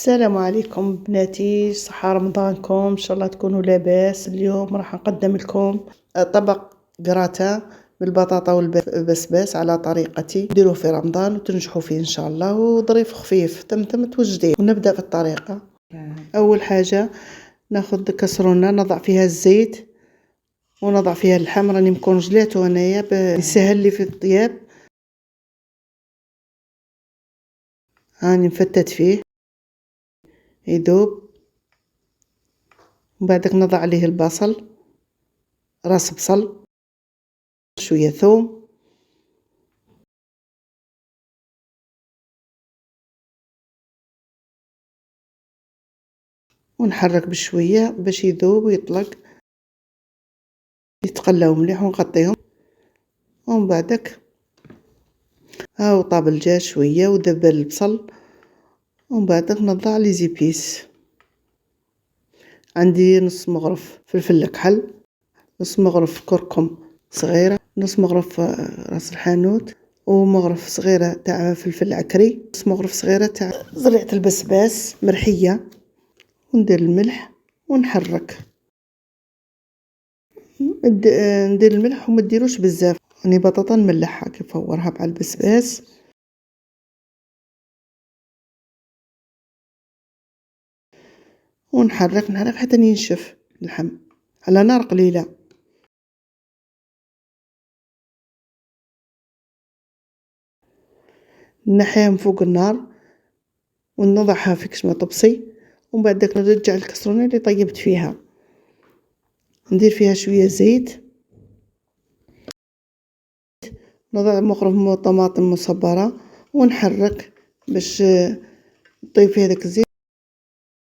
السلام عليكم بناتي، صحة رمضانكم ان شاء الله تكونوا لاباس. اليوم راح نقدم لكم طبق قراتا بالبطاطا والبسباس على طريقتي. ديروه في رمضان وتنجحوا فيه ان شاء الله، وظريف خفيف تم توجديه. ونبدا في الطريقه. اول حاجه ناخذ كسرونه نضع فيها الزيت ونضع فيها اللحم. راني مكونجلاته انايا يسهل لي في الطياب. هاني مفتت فيه يذوب. وبعدك نضع عليه البصل، راس بصل، شويه ثوم، ونحرك بشويه باش يذوب ويطلق يتقلاو مليح. ونغطيهم. ومن بعدك هاو طاب الجاج شويه وذب البصل. ومن بعدك نضع لي زيبيس. عندي نص مغرف فلفل كحل، نص مغرف كركم صغيره، نص مغرف راس الحانوت، ومغرف صغيره تاع فلفل عكري، نص مغرف صغيره تاع زريعه البسباس مرحيه. وندير الملح ونحرك. ندير الملح وما ديروش بزاف، راني بطاطا نملحها كيف نفورها مع البسباس. ونحرك حتى ينشف اللحم على نار قليله. نحيها من فوق النار ونضعها في كشمه طبسي. ومن بعد نرجع الكسرونه اللي طيبت فيها، ندير فيها شويه زيت، نضع مغرف طماطم مصبره ونحرك باش طيب فيها داك الزيت.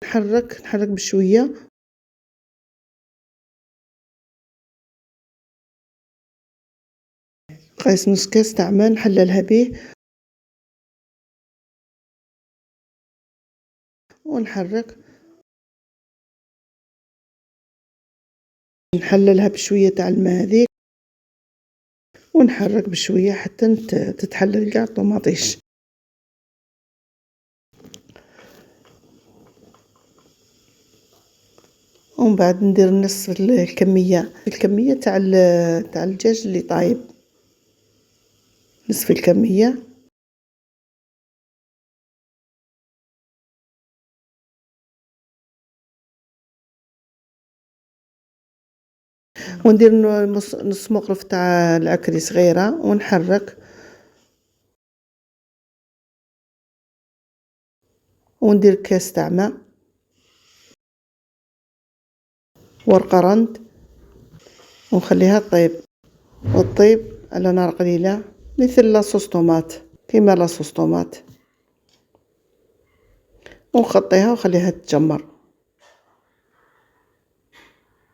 نحرك بشويه. قيس نص كاس تاع ماء نحللها به ونحرك. نحللها بشويه تاع الماء هذيك ونحرك بشويه حتى تتحلل كاع الطماطيش. ومن بعد ندير نصف الكميه تاع الدجاج اللي طايب، نصف الكميه. وندير نص مغرف تاع العكري صغيره ونحرك. وندير كاس تاع ماء ورقه رند ونخليها طيب. وطيب على نار قليله مثل لاصوص طوماط، كيما لاصوص طوماط. ونغطيها وخليها تتجمر.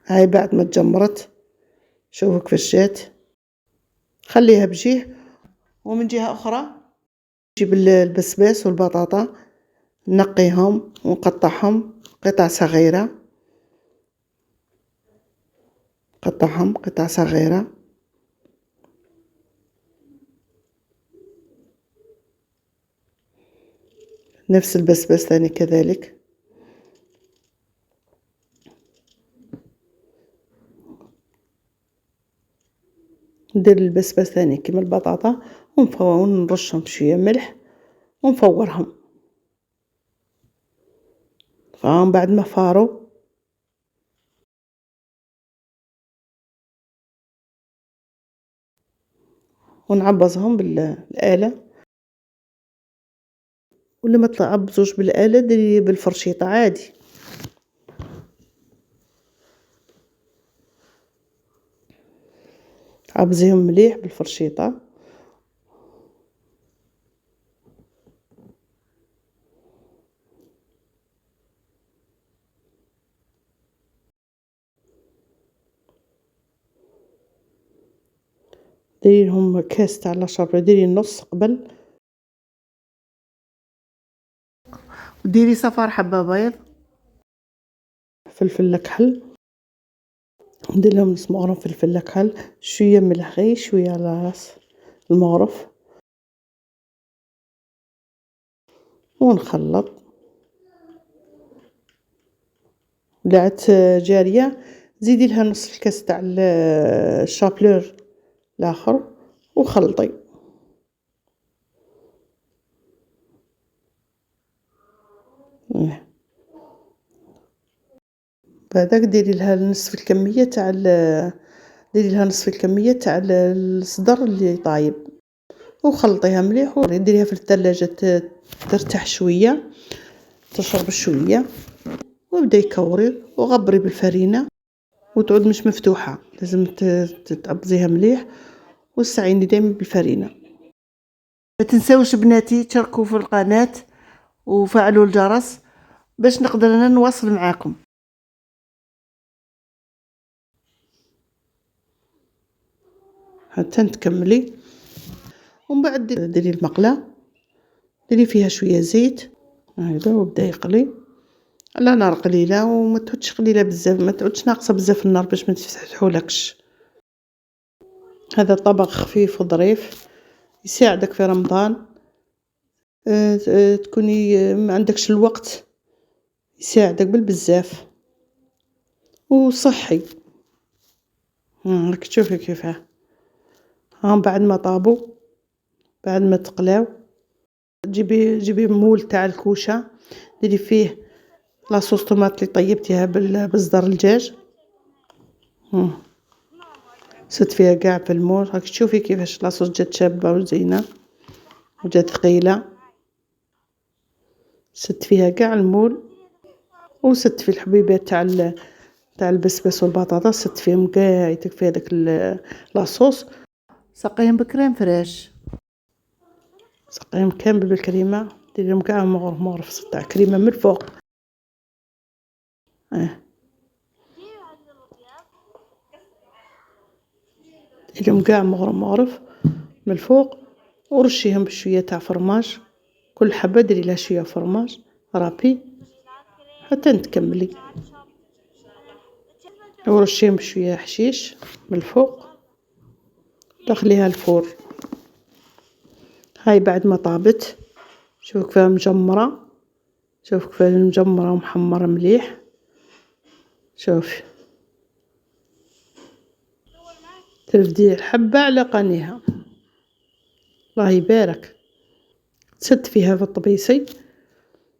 هاي بعد ما تجمرت شوفوا كيفاش جات. خليها بجيه. ومن جهه اخرى نجيب البسباس والبطاطا نقيهم ونقطعهم قطع صغيره. قطعهم قطع صغيره. نفس البسباس ثاني كذلك. ندير البسباس ثاني كيما البطاطا ونرشهم بشويه ملح ونفورهم. فهم بعد ما فاروا ونعبزهم بالآلة. ولا ما تعبزوش بالآلة ديري بالفرشيطة عادي. عبزيهم مليح بالفرشيطة. ديريهم كاس تاع لاشابرو، ديري النص قبل. وديري صفار حبة بيض، فلفل كحل، ندير لهم نص مغرف فلفل كحل، شويه ملح غير شويه على راس المغرف. ونخلط ولعت جارية، زيدي لها نص الكاس تاع الشابلور الاخر وخلطي. بعدك ديري لها نصف الكمية تاع ديري لها نصف الكمية تاع الصدر اللي طايب وخلطيها مليح وديريها في الثلاجة ترتاح شوية، تشرب شوية، وابداي كوري وغبري بالفرينة وتعود مش مفتوحة، لازم تقبضيها مليح واستعيني دايما بالفرينة. ما تنساوش بناتي تشاركوا في القناة وفعلوا الجرس باش نقدر انا نواصل معاكم. حتى تكملي، ومن بعد ديري المقله، ديري فيها شويه زيت هكذا وبدا يقلي على نار قليله، وما تعودش قليله بزاف، ما تعودش ناقصه بزاف النار باش ما تفتحولكش. هذا طبق خفيف وظريف يساعدك في رمضان. تكوني ما عندكش الوقت، يساعدك بالبزاف وصحي. راك تشوفي كيفاه. بعد ما طابوا، بعد ما تقلاو، جيبي مول تاع الكوشه، ديري فيه لاصوص طوماط اللي طيبتيها بالصدر الدجاج، سد فيها كاع في المول. راك تشوفي كيفاش لاصوص جات شابه وزينه وجات ثقيله. سد فيها كاع المول، وسد في الحبيبات تاع البسبس والبطاطا، سد فيهم كاع، يتكفي هذاك لاصوص. سقيهم بكريم فريش، سقيهم كامل بالكريمه، ديريهم كاع مغرف تاع كريمه من الفوق. ديريهم كاع مغرف من الفوق، ورشيهم بشويه تاع فرماج، كل حبه ديري لها شويه فرماج رابي حتى تكملي، ورشيهم بشويه حشيش من الفوق، دخليها الفور. هاي بعد ما طابت، شوفوا كيفاه مجمره، شوفوا كيفاه مجمره ومحمره مليح. شوفي ترفدي الحبه على قنيها، الله يبارك. تسد فيها في الطبيسي،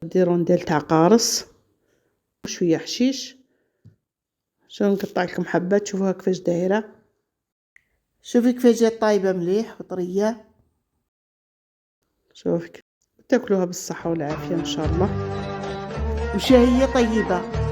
دير رونديل تاع قارص وشويه حشيش. شو نقطع لكم حبات تشوفوها كيفاش دايره. شوفي كيفاش جات طايبه مليح وطريه. شوفي تاكلوها بالصحه والعافيه ان شاء الله، وشهيه طيبه.